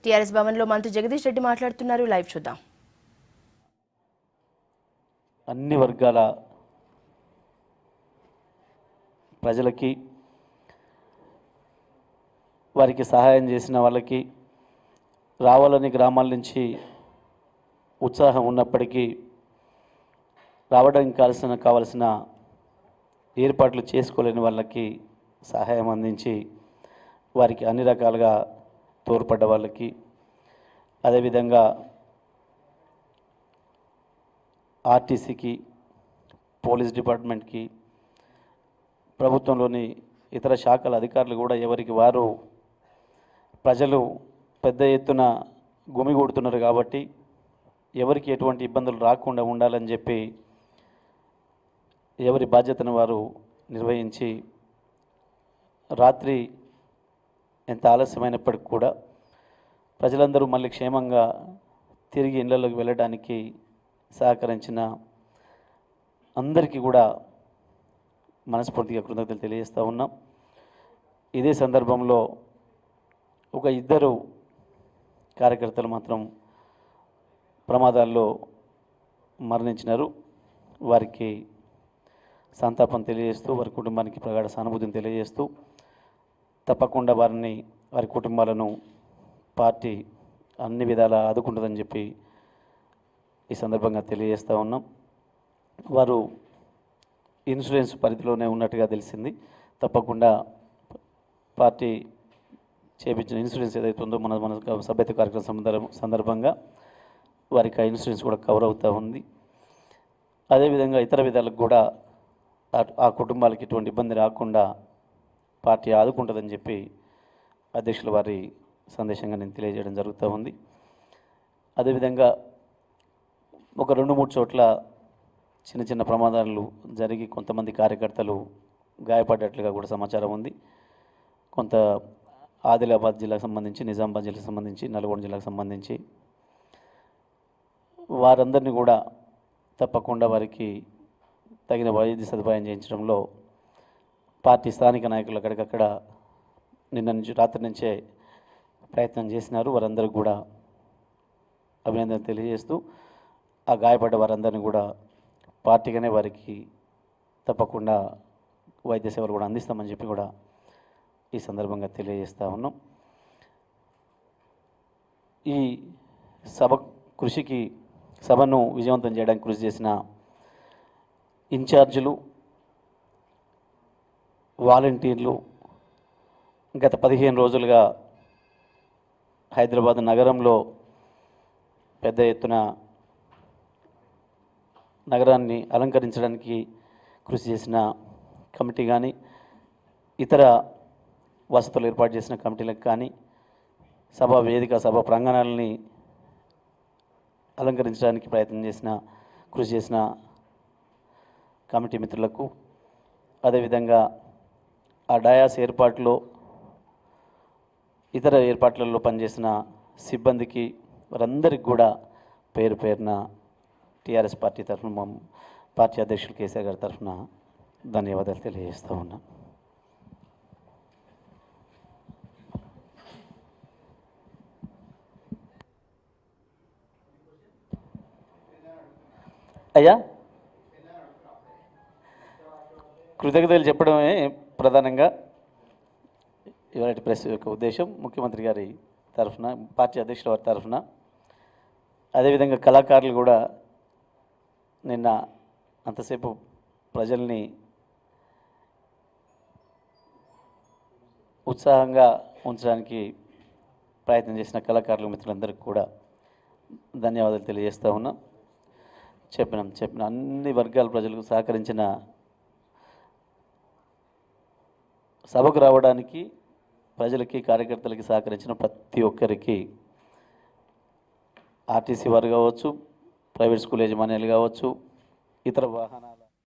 TRS భవన్లో మంత్రి జగదీష్ రెడ్డి మాట్లాడుతున్నారు. లైవ్ చూద్దాం. అన్ని వర్గాల ప్రజలకి, వారికి సహాయం చేసిన వాళ్ళకి రావాలని గ్రామాల నుంచి ఉత్సాహం ఉన్నప్పటికీ రావడానికి కావలసిన ఏర్పాట్లు చేసుకోలేని వాళ్ళకి సహాయం అందించి వారికి అన్ని రకాలుగా తోడ్పడ్డ వాళ్ళకి, అదేవిధంగా ఆర్టీసీకి, పోలీస్ డిపార్ట్మెంట్కి, ప్రభుత్వంలోని ఇతర శాఖల అధికారులు కూడా ఎవరికి వారు ప్రజలు పెద్ద ఎత్తున గుమిగూడుతున్నారు కాబట్టి ఎవరికి ఎటువంటి ఇబ్బందులు రాకుండా ఉండాలని చెప్పి ఎవరి బాధ్యతను వారు నిర్వహించి రాత్రి ఎంత ఆలస్యమైనప్పటికీ కూడా ప్రజలందరూ మళ్ళీ క్షేమంగా తిరిగి ఇళ్లలోకి వెళ్ళడానికి సహకరించిన అందరికీ కూడా మనస్ఫూర్తిగా కృతజ్ఞతలు తెలియజేస్తూ ఉన్నాం. ఇదే సందర్భంలో ఒక ఇద్దరు కార్యకర్తలు మాత్రం ప్రమాదాల్లో మరణించినారు. వారికి సంతాపం తెలియజేస్తూ, వారి కుటుంబానికి ప్రగాఢ సానుభూతిని తెలియజేస్తూ తప్పకుండా వారి కుటుంబాలను పార్టీ అన్ని విధాలా ఆదుకుంటుందని చెప్పి ఈ సందర్భంగా తెలియజేస్తూ ఉన్నాం. వారు ఇన్సూరెన్స్ పరిధిలోనే ఉన్నట్టుగా తెలిసింది. తప్పకుండా పార్టీ చేపించిన ఇన్సూరెన్స్ ఏదైతే ఉందో మన సభ్యత కార్యక్రమం సందర్భంగా వారికి ఆ ఇన్సూరెన్స్ కూడా కవర్ అవుతూ ఉంది. అదేవిధంగా ఇతర విధాలకు కూడా ఆ కుటుంబాలకి ఎటువంటి ఇబ్బంది రాకుండా పార్టీ ఆదుకుంటుందని చెప్పి అధ్యక్షుల వారి సందేశంగా నేను తెలియజేయడం జరుగుతూ ఉంది. అదేవిధంగా ఒక 2-3 చోట్ల చిన్న చిన్న ప్రమాదాలు జరిగి కొంతమంది కార్యకర్తలు గాయపడ్డట్లుగా కూడా సమాచారం ఉంది. కొంత ఆదిలాబాద్ జిల్లాకు సంబంధించి, నిజామాబాద్ జిల్లాకు సంబంధించి, నల్గొండ జిల్లాకు సంబంధించి వారందరినీ కూడా తప్పకుండా వారికి తగిన వైద్య సదుపాయం చేయించడంలో పార్టీ స్థానిక నాయకులు అక్కడికక్కడ రాత్రి నుంచే ప్రయత్నం చేసినారు. వారందరికీ కూడా అభినందన తెలియజేస్తూ ఆ గాయపడ్డ వారందరినీ కూడా పార్టీగానే వారికి తప్పకుండా వైద్య సేవలు కూడా అందిస్తామని చెప్పి కూడా ఈ సందర్భంగా తెలియజేస్తూ ఉన్నాం. ఈ సభను విజయవంతం చేయడానికి కృషి చేసిన ఇన్ఛార్జీలు, వాలంటీర్లు గత 15 రోజులుగా హైదరాబాద్ నగరంలో పెద్ద ఎత్తున నగరాన్ని అలంకరించడానికి కృషి చేసిన కమిటీ కానీ, ఇతర వసతులు ఏర్పాటు చేసిన కమిటీలకు కానీ, సభా వేదిక, సభా ప్రాంగణాలని అలంకరించడానికి కృషి చేసిన కమిటీ మిత్రులకు, అదేవిధంగా ఆ డయాస్ ఏర్పాట్లో, ఇతర ఏర్పాట్లలో పనిచేసిన సిబ్బందికి, వారందరికీ కూడా పేరు పేరున టీఆర్ఎస్ పార్టీ తరఫున, పార్టీ అధ్యక్షులు కేసీఆర్ గారి తరఫున ధన్యవాదాలు తెలియజేస్తూ ఉన్నాను. అయ్యా, కృతజ్ఞతలు చెప్పడమే ప్రధానంగా ఇవాళ ప్రెస్ యొక్క ఉద్దేశం. ముఖ్యమంత్రి గారి తరఫున, పార్టీ అధ్యక్షుల వారి తరఫున, అదేవిధంగా కళాకారులు కూడా నిన్న అంతసేపు ప్రజల్ని ఉత్సాహంగా ఉంచడానికి ప్రయత్నం చేసిన కళాకారుల మిత్రులందరికీ కూడా ధన్యవాదాలు తెలియజేస్తూ ఉన్నాం. చెప్పిన అన్ని వర్గాల ప్రజలకు సహకరించిన, సభకు రావడానికి ప్రజలకి, కార్యకర్తలకి సహకరించిన ప్రతి ఒక్కరికి, ఆర్టీసీ వారు కావచ్చు, ప్రైవేట్ స్కూల్ యాజమాన్యాలు కావచ్చు, ఇతర వాహనాలు